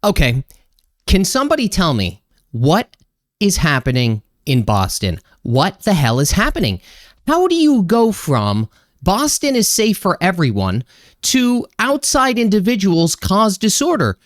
Okay, can somebody tell me what is happening in Boston? What the hell is happening? How do you go from Boston is safe for everyone to outside individuals cause disorder?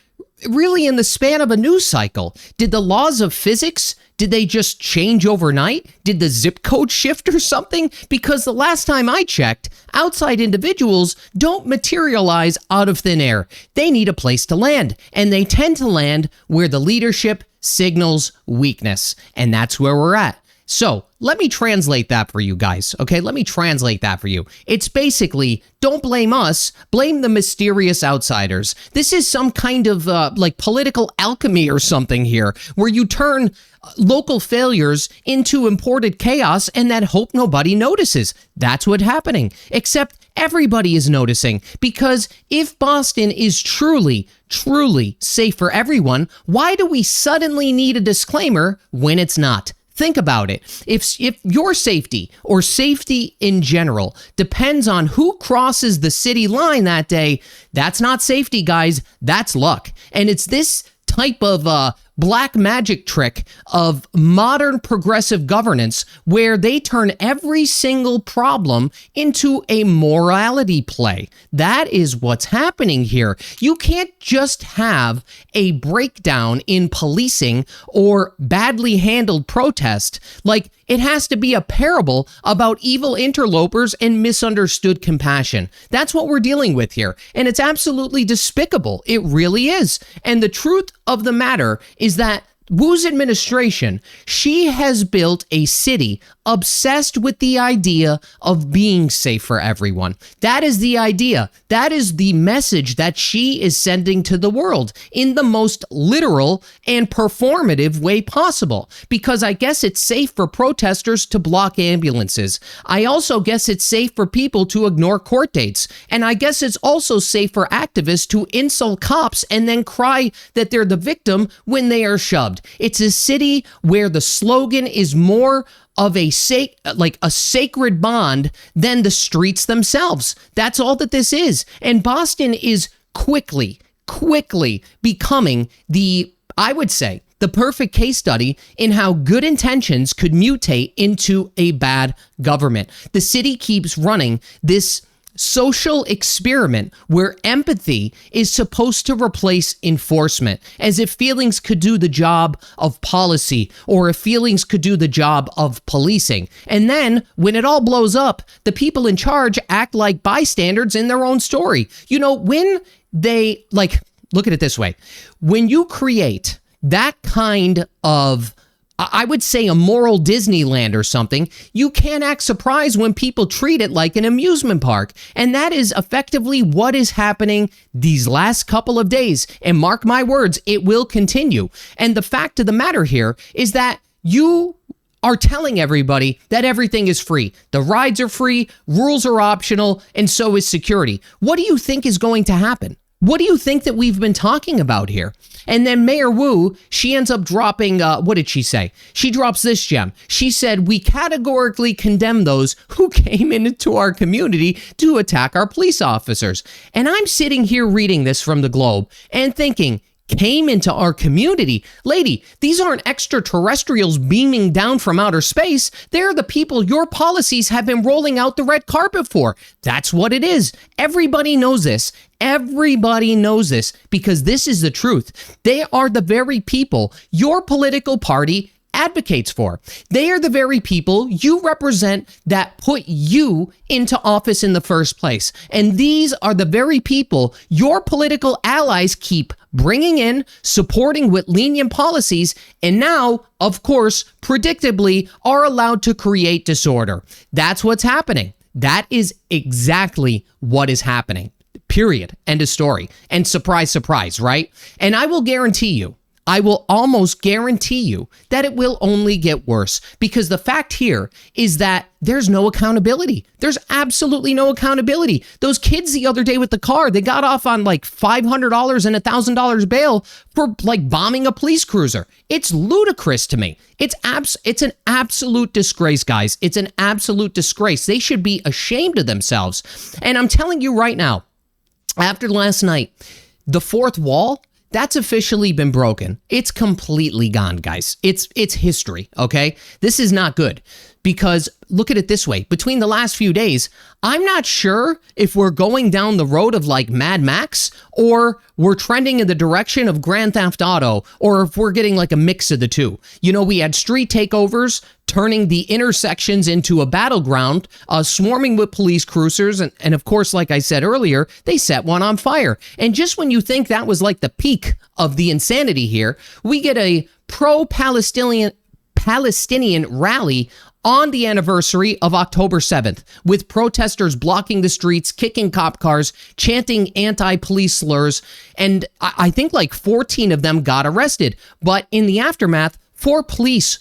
Really, in the span of a news cycle, did the laws of physics, did they just change overnight? Did the zip code shift or something? Because the last time I checked, outside individuals don't materialize out of thin air. They need a place to land, and they tend to land where the leadership signals weakness, and that's where we're at. So let me translate that for you guys, okay? Let me translate that for you. It's basically, don't blame us, blame the mysterious outsiders. This is some kind of like political alchemy or something here, where you turn local failures into imported chaos and then hope nobody notices. That's what's happening, except everybody is noticing, because if Boston is truly safe for everyone, why do we suddenly need a disclaimer when it's not? Think about it. If your safety or safety in general depends on who crosses the city line that day, that's not safety, guys. That's luck. And it's this type of black magic trick of modern progressive governance where they turn every single problem into a morality play. That is what's happening here. You can't just have a breakdown in policing or badly handled protest. Like, it has to be a parable about evil interlopers and misunderstood compassion. That's what we're dealing with here. And it's absolutely despicable. It really is. And the truth of the matter is that Wu's administration, she has built a city obsessed with the idea of being safe for everyone. That is the idea. That is the message that she is sending to the world in the most literal and performative way possible. Because I guess it's safe for protesters to block ambulances. I also guess it's safe for people to ignore court dates. And I guess it's also safe for activists to insult cops and then cry that they're the victim when they are shoved. It's a city where the slogan is more of a sacred bond than the streets themselves. That's all that this is. And Boston is quickly becoming I would say, the perfect case study in how good intentions could mutate into a bad government. The city keeps running this social experiment where empathy is supposed to replace enforcement, as if feelings could do the job of policy or if feelings could do the job of policing. And then when it all blows up, the people in charge act like bystanders in their own story. You know, when they, look at it this way. When you create that kind of, I would say, a moral Disneyland or something, you can't act surprised when people treat it like an amusement park. And that is effectively what is happening these last couple of days. And mark my words, it will continue. And the fact of the matter here is that you are telling everybody that everything is free. The rides are free, rules are optional, and so is security. What do you think is going to happen? What do you think that we've been talking about here? And then Mayor Wu, she ends up dropping, what did she say? She drops this gem. She said, we categorically condemn those who came into our community to attack our police officers. And I'm sitting here reading this from the Globe and thinking, came into our community. Lady, these aren't extraterrestrials beaming down from outer space. They're the people your policies have been rolling out the red carpet for. That's what it is. Everybody knows this. Everybody knows this because this is the truth. They are the very people your political party advocates for. They are the very people you represent that put you into office in the first place. And these are the very people your political allies keep bringing in, supporting with lenient policies, and now, of course, predictably, are allowed to create disorder. That's what's happening. That is exactly what is happening. Period. End of story. And surprise, surprise, right? And I will almost guarantee you that it will only get worse, because the fact here is that there's no accountability. There's absolutely no accountability. Those kids the other day with the car, they got off on like $500 and $1,000 bail for like bombing a police cruiser. It's ludicrous to me. It's an absolute disgrace, guys. It's an absolute disgrace. They should be ashamed of themselves. And I'm telling you right now, after last night, the fourth wall, that's officially been broken. It's completely gone, guys. It's history, okay? This is not good because look at it this way. Between the last few days, I'm not sure if we're going down the road of like Mad Max or we're trending in the direction of Grand Theft Auto or if we're getting like a mix of the two. You know, we had street takeovers turning the intersections into a battleground, swarming with police cruisers. And of course, like I said earlier, they set one on fire. And just when you think that was like the peak of the insanity here, we get a pro-Palestinian rally on the anniversary of October 7th, with protesters blocking the streets, kicking cop cars, chanting anti-police slurs, and I think like 14 of them got arrested. But in the aftermath, 4 police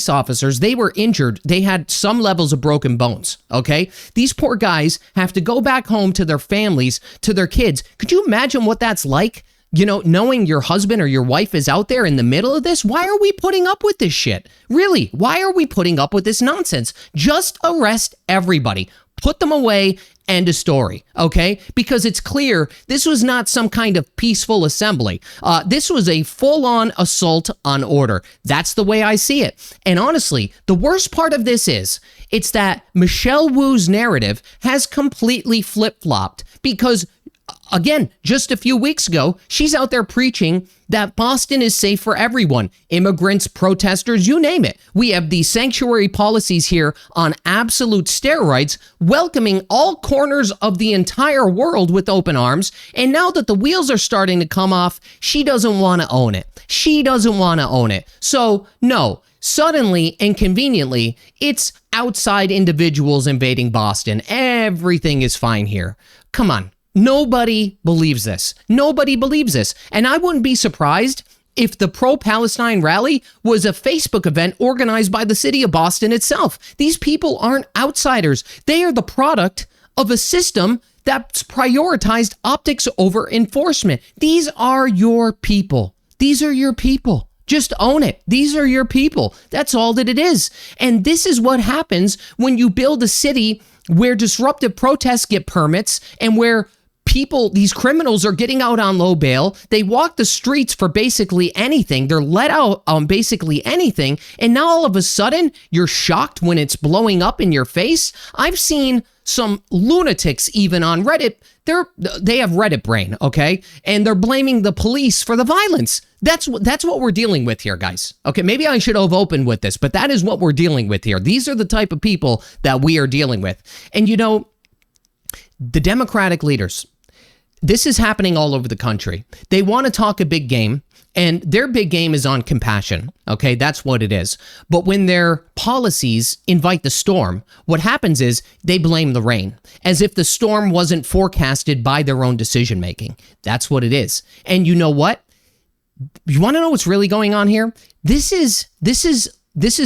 officers, they were injured. They had some levels of broken bones, okay? These poor guys have to go back home to their families, to their kids. Could you imagine what that's like? You know, knowing your husband or your wife is out there in the middle of this? Why are we putting up with this shit? Really, why are we putting up with this nonsense? Just arrest everybody. Put them away. End of story, okay? Because it's clear this was not some kind of peaceful assembly. This was a full-on assault on order. That's the way I see it. And honestly, the worst part of this is, it's that Michelle Wu's narrative has completely flip-flopped because again, just a few weeks ago, she's out there preaching that Boston is safe for everyone. Immigrants, protesters, you name it. We have these sanctuary policies here on absolute steroids, welcoming all corners of the entire world with open arms. And now that the wheels are starting to come off, she doesn't want to own it. She doesn't want to own it. So, no. Suddenly and conveniently, it's outside individuals invading Boston. Everything is fine here. Come on. Nobody believes this. Nobody believes this. And I wouldn't be surprised if the pro-Palestine rally was a Facebook event organized by the city of Boston itself. These people aren't outsiders. They are the product of a system that's prioritized optics over enforcement. These are your people. These are your people. Just own it. These are your people. That's all that it is. And this is what happens when you build a city where disruptive protests get permits and where people, these criminals are getting out on low bail. They walk the streets for basically anything. They're let out on basically anything. And now all of a sudden, you're shocked when it's blowing up in your face. I've seen some lunatics even on Reddit. They have Reddit brain, okay? And they're blaming the police for the violence. That's what we're dealing with here, guys. Okay, maybe I should have opened with this, but that is what we're dealing with here. These are the type of people that we are dealing with. And you know, the Democratic leaders, this is happening all over the country. They want to talk a big game, and their big game is on compassion. Okay, that's what it is. But when their policies invite the storm, what happens is they blame the rain, as if the storm wasn't forecasted by their own decision making. That's what it is. And you know what? You want to know what's really going on here? This is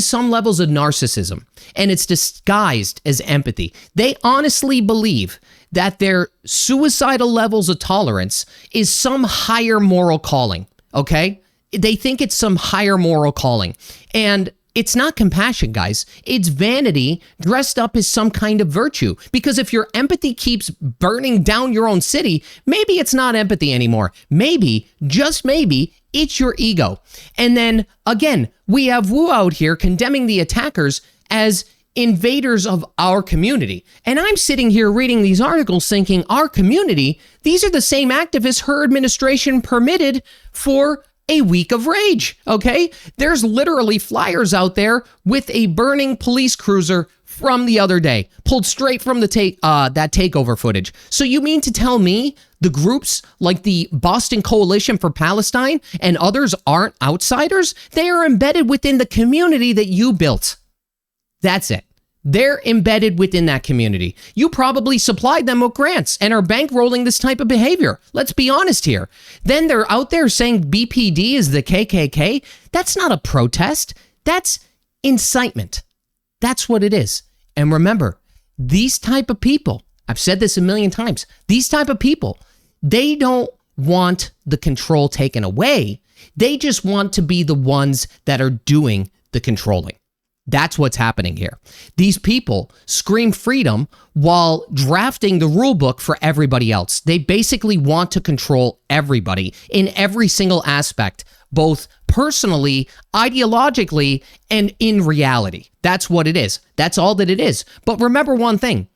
some levels of narcissism, and it's disguised as empathy. They honestly believe that their suicidal levels of tolerance is some higher moral calling, okay? They think it's some higher moral calling. And it's not compassion, guys. It's vanity dressed up as some kind of virtue. Because if your empathy keeps burning down your own city, maybe it's not empathy anymore. Maybe, just maybe, it's your ego. And then, again, we have Wu out here condemning the attackers as invaders of our community. And I'm sitting here reading these articles thinking, our community, these are the same activists her administration permitted for a week of rage, okay? There's literally flyers out there with a burning police cruiser from the other day, pulled straight from the that takeover footage. So you mean to tell me the groups like the Boston Coalition for Palestine and others aren't outsiders? They are embedded within the community that you built. That's it. They're embedded within that community. You probably supplied them with grants and are bankrolling this type of behavior. Let's be honest here. Then they're out there saying BPD is the KKK. That's not a protest. That's incitement. That's what it is. And remember, these type of people, I've said this a million times, these type of people, they don't want the control taken away. They just want to be the ones that are doing the controlling. That's what's happening here. These people scream freedom while drafting the rule book for everybody else. They basically want to control everybody in every single aspect, both personally, ideologically, and in reality. That's what it is. That's all that it is. But remember one thing.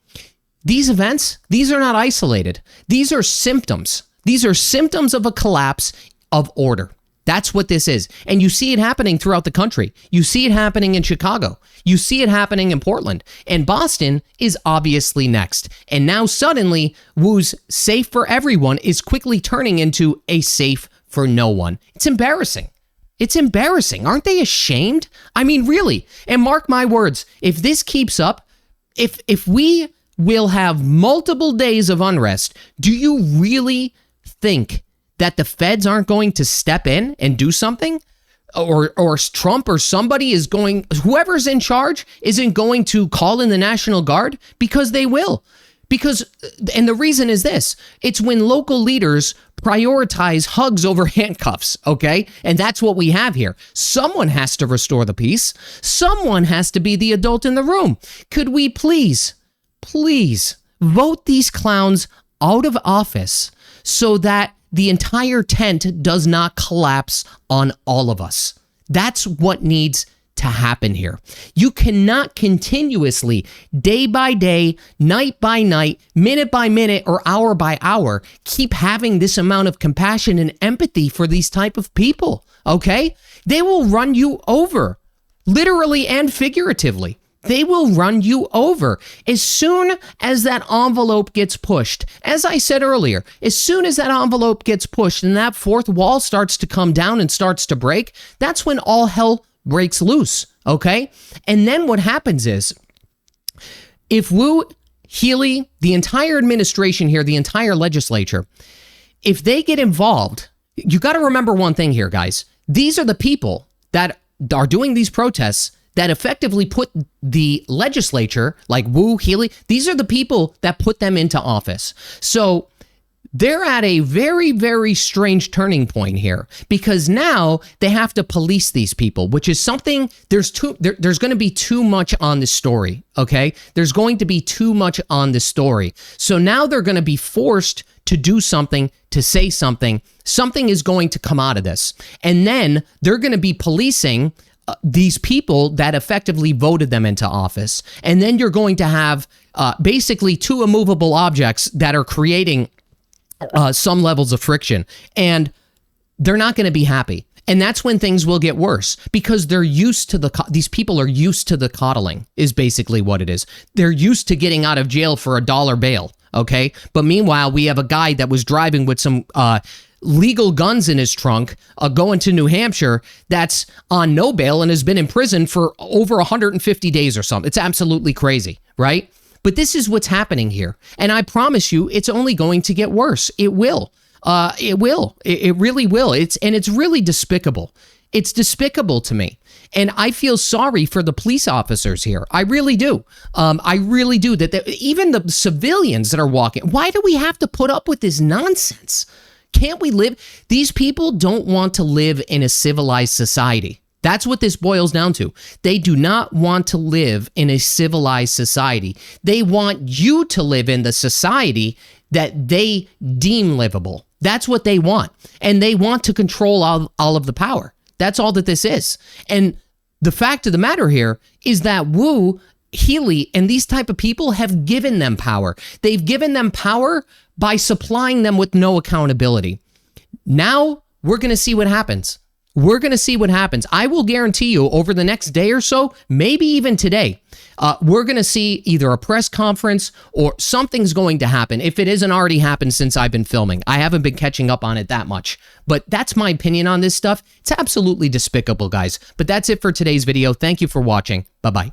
These events, these are not isolated. These are symptoms. These are symptoms of a collapse of order. That's what this is. And you see it happening throughout the country. You see it happening in Chicago. You see it happening in Portland. And Boston is obviously next. And now suddenly, Wu's safe for everyone is quickly turning into a safe for no one. It's embarrassing. It's embarrassing. Aren't they ashamed? I mean, really. And mark my words, if this keeps up, if we will have multiple days of unrest, do you really think that the feds aren't going to step in and do something? Or Trump or somebody is going, whoever's in charge isn't going to call in the National Guard? Because they will. And the reason is this, it's when local leaders prioritize hugs over handcuffs, okay? And that's what we have here. Someone has to restore the peace. Someone has to be the adult in the room. Could we please vote these clowns out of office so that the entire tent does not collapse on all of us? That's what needs to happen here. You cannot continuously, day by day, night by night, minute by minute, or hour by hour, keep having this amount of compassion and empathy for these type of people, okay? They will run you over, literally and figuratively. They will run you over as soon as that envelope gets pushed. As I said earlier, as soon as that envelope gets pushed and that fourth wall starts to come down and starts to break, that's when all hell breaks loose, okay? And then what happens is, if Wu, Healy, the entire administration here, the entire legislature, if they get involved, you got to remember one thing here, guys. These are the people that are doing these protests that effectively put the legislature, like Wu, Healy, these are the people that put them into office. So they're at a very, very strange turning point here, because now they have to police these people, which is something, there's going to be too much on the story, okay? There's going to be too much on the story. So now they're going to be forced to do something, to say something. Something is going to come out of this. And then they're going to be policing these people that effectively voted them into office. And then you're going to have basically two immovable objects that are creating some levels of friction. And they're not going to be happy. And that's when things will get worse, because they're used to these people are used to the coddling, is basically what it is. They're used to getting out of jail for $1 bail, okay? But meanwhile, we have a guy that was driving with some legal guns in his trunk, going to New Hampshire, that's on no bail and has been in prison for over 150 days or something. It's absolutely crazy, right? But this is what's happening here. And I promise you, it's only going to get worse. It will. It will. It really will. It's really despicable. It's despicable to me. And I feel sorry for the police officers here. I really do. I really do. That even the civilians that are walking, why do we have to put up with this nonsense? Can't we live? These people don't want to live in a civilized society. That's what this boils down to. They do not want to live in a civilized society. They want you to live in the society that they deem livable. That's what they want. And they want to control all of the power. That's all that this is. And the fact of the matter here is that Wu, Healy, and these type of people have given them power. They've given them power by supplying them with no accountability. Now we're going to see what happens. We're going to see what happens. I will guarantee you over the next day or so, maybe even today, we're going to see either a press conference or something's going to happen. If it isn't already happened since I've been filming, I haven't been catching up on it that much, but that's my opinion on this stuff. It's absolutely despicable, guys. But that's it for today's video. Thank you for watching. Bye-bye.